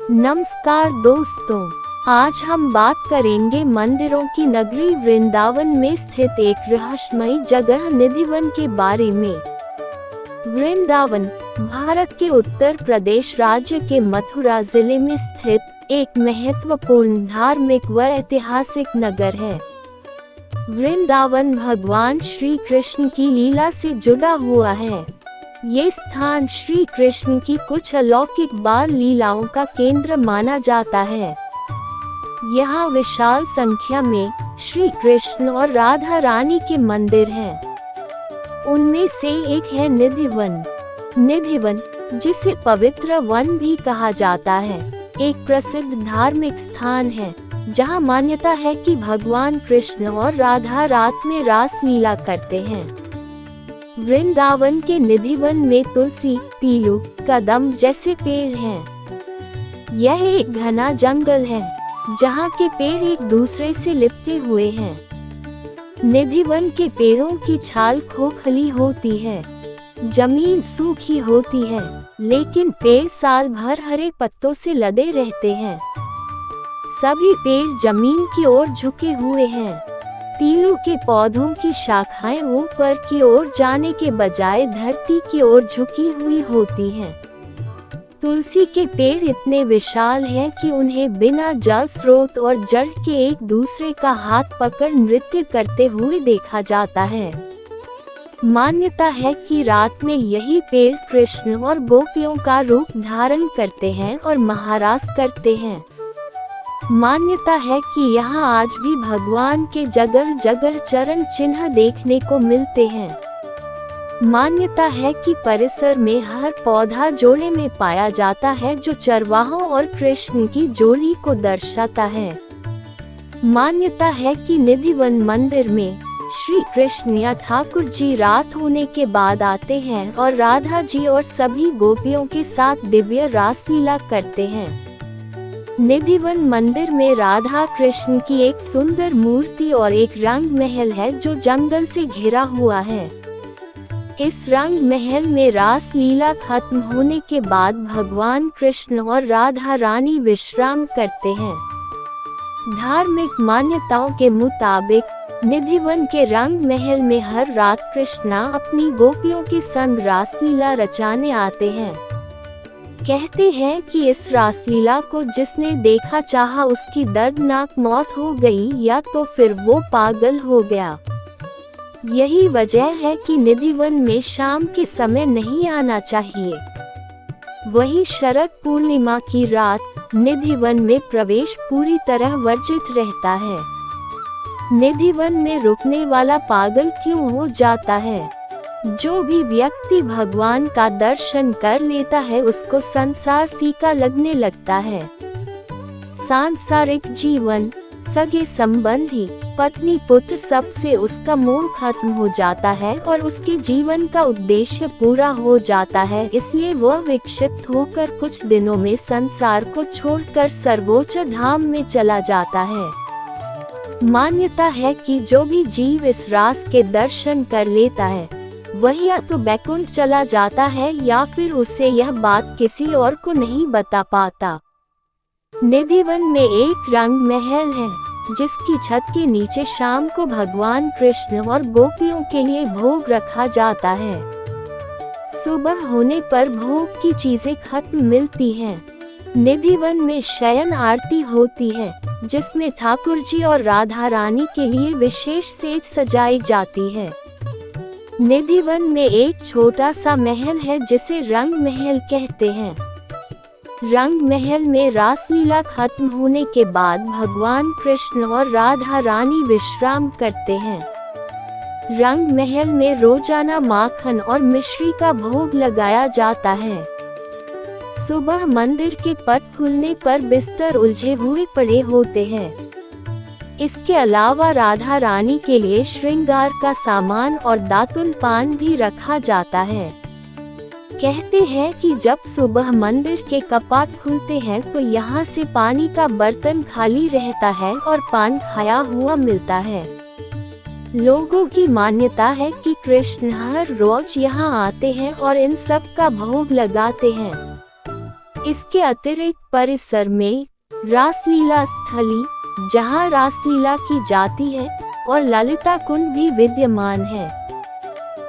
नमस्कार दोस्तों, आज हम बात करेंगे मंदिरों की नगरी वृंदावन में स्थित एक रहस्यमयी जगह निधिवन के बारे में। वृंदावन भारत के उत्तर प्रदेश राज्य के मथुरा जिले में स्थित एक महत्वपूर्ण धार्मिक व ऐतिहासिक नगर है। वृंदावन भगवान श्री कृष्ण की लीला से जुड़ा हुआ है। ये स्थान श्री कृष्ण की कुछ अलौकिक बाल लीलाओं का केंद्र माना जाता है। यहाँ विशाल संख्या में श्री कृष्ण और राधा रानी के मंदिर हैं। उनमें से एक है निधिवन। निधिवन, जिसे पवित्र वन भी कहा जाता है, एक प्रसिद्ध धार्मिक स्थान है जहाँ मान्यता है कि भगवान कृष्ण और राधा रात में रास लीला करते हैं। वृंदावन के निधिवन में तुलसी, पीलू, कदम जैसे पेड़ हैं। यह एक घना जंगल है जहाँ के पेड़ एक दूसरे से लिपटे हुए हैं। निधिवन के पेड़ों की छाल खोखली होती है, जमीन सूखी होती है, लेकिन पेड़ साल भर हरे पत्तों से लदे रहते हैं। सभी पेड़ जमीन की ओर झुके हुए हैं। पीलू के पौधों की शाखाएं ऊपर की ओर जाने के बजाय धरती की ओर झुकी हुई होती हैं। तुलसी के पेड़ इतने विशाल हैं कि उन्हें बिना जल स्रोत और जड़ के एक दूसरे का हाथ पकड़ नृत्य करते हुए देखा जाता है। मान्यता है कि रात में यही पेड़ कृष्ण और गोपियों का रूप धारण करते हैं और महारास करते हैं। मान्यता है कि यहाँ आज भी भगवान के जगह जगह चरण चिन्ह देखने को मिलते हैं। मान्यता है कि परिसर में हर पौधा जोड़े में पाया जाता है जो चरवाहों और कृष्ण की जोड़ी को दर्शाता है। मान्यता है कि निधिवन मंदिर में श्री कृष्ण या ठाकुर जी रात होने के बाद आते हैं और राधा जी और सभी गोपियों के साथ दिव्य रासलीला करते हैं। निधिवन मंदिर में राधा कृष्ण की एक सुंदर मूर्ति और एक रंग महल है जो जंगल से घिरा हुआ है। इस रंग महल में रास लीला खत्म होने के बाद भगवान कृष्ण और राधा रानी विश्राम करते हैं। धार्मिक मान्यताओं के मुताबिक निधिवन के रंग महल में हर रात कृष्णा अपनी गोपियों के संग रासलीला रचाने आते हैं। कहते हैं कि इस रासलीला को जिसने देखा चाहा उसकी दर्दनाक मौत हो गई या तो फिर वो पागल हो गया। यही वजह है कि निधिवन में शाम के समय नहीं आना चाहिए। वही शरद पूर्णिमा की रात निधिवन में प्रवेश पूरी तरह वर्जित रहता है। निधिवन में रुकने वाला पागल क्यों हो जाता है? जो भी व्यक्ति भगवान का दर्शन कर लेता है उसको संसार फीका लगने लगता है। सांसारिक जीवन, सगे संबंधी, पत्नी, पुत्र सबसे उसका मोह खत्म हो जाता है और उसके जीवन का उद्देश्य पूरा हो जाता है। इसलिए वह विक्षिप्त होकर कुछ दिनों में संसार को छोड़कर सर्वोच्च धाम में चला जाता है। मान्यता है कि जो भी जीव इस रास के दर्शन कर लेता है वह या तो बैकुंठ चला जाता है या फिर उसे यह बात किसी और को नहीं बता पाता। निधिवन में एक रंग महल है जिसकी छत के नीचे शाम को भगवान कृष्ण और गोपियों के लिए भोग रखा जाता है। सुबह होने पर भोग की चीजें खत्म मिलती हैं। निधिवन में शयन आरती होती है जिसमें ठाकुर जी और राधा रानी के लिए विशेष सेज सजाई जाती है। निधिवन में एक छोटा सा महल है जिसे रंग महल कहते हैं। रंग महल में रासलीला खत्म होने के बाद भगवान कृष्ण और राधा रानी विश्राम करते हैं। रंग महल में रोजाना माखन और मिश्री का भोग लगाया जाता है। सुबह मंदिर के पट खुलने पर बिस्तर उलझे हुए पड़े होते हैं। इसके अलावा राधा रानी के लिए श्रृंगार का सामान और दातुन पान भी रखा जाता है। कहते हैं कि जब सुबह मंदिर के कपाट खुलते हैं तो यहाँ से पानी का बर्तन खाली रहता है और पान खाया हुआ मिलता है। लोगों की मान्यता है कि कृष्ण हर रोज यहाँ आते हैं और इन सब का भोग लगाते हैं। इसके अतिरिक्त परिसर में रासलीला स्थली, जहां रासलीला की जाती है, और ललिता कुंड भी विद्यमान है।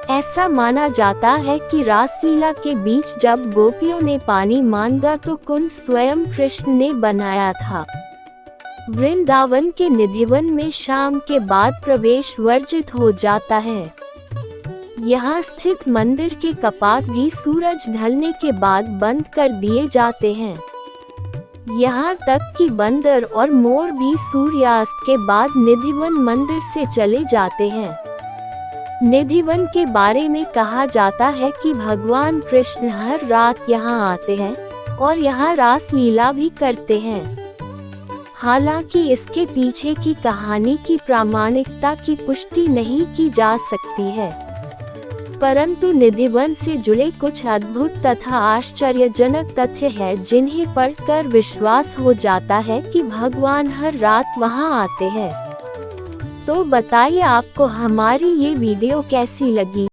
ऐसा माना जाता है कि रासलीला के बीच जब गोपियों ने पानी मांगा तो कुंड स्वयं कृष्ण ने बनाया था। वृंदावन के निधिवन में शाम के बाद प्रवेश वर्जित हो जाता है। यहाँ स्थित मंदिर के कपाट भी सूरज ढलने के बाद बंद कर दिए जाते हैं। यहाँ तक कि बंदर और मोर भी सूर्यास्त के बाद निधिवन मंदिर से चले जाते हैं। निधिवन के बारे में कहा जाता है कि भगवान कृष्ण हर रात यहाँ आते हैं और यहाँ रास लीला भी करते हैं। हालांकि इसके पीछे की कहानी की प्रामाणिकता की पुष्टि नहीं की जा सकती है, परंतु निधिवन से जुड़े कुछ अद्भुत तथा आश्चर्यजनक तथ्य हैं जिन्हें पढ़कर विश्वास हो जाता है कि भगवान हर रात वहां आते हैं। तो बताइए आपको हमारी ये वीडियो कैसी लगी।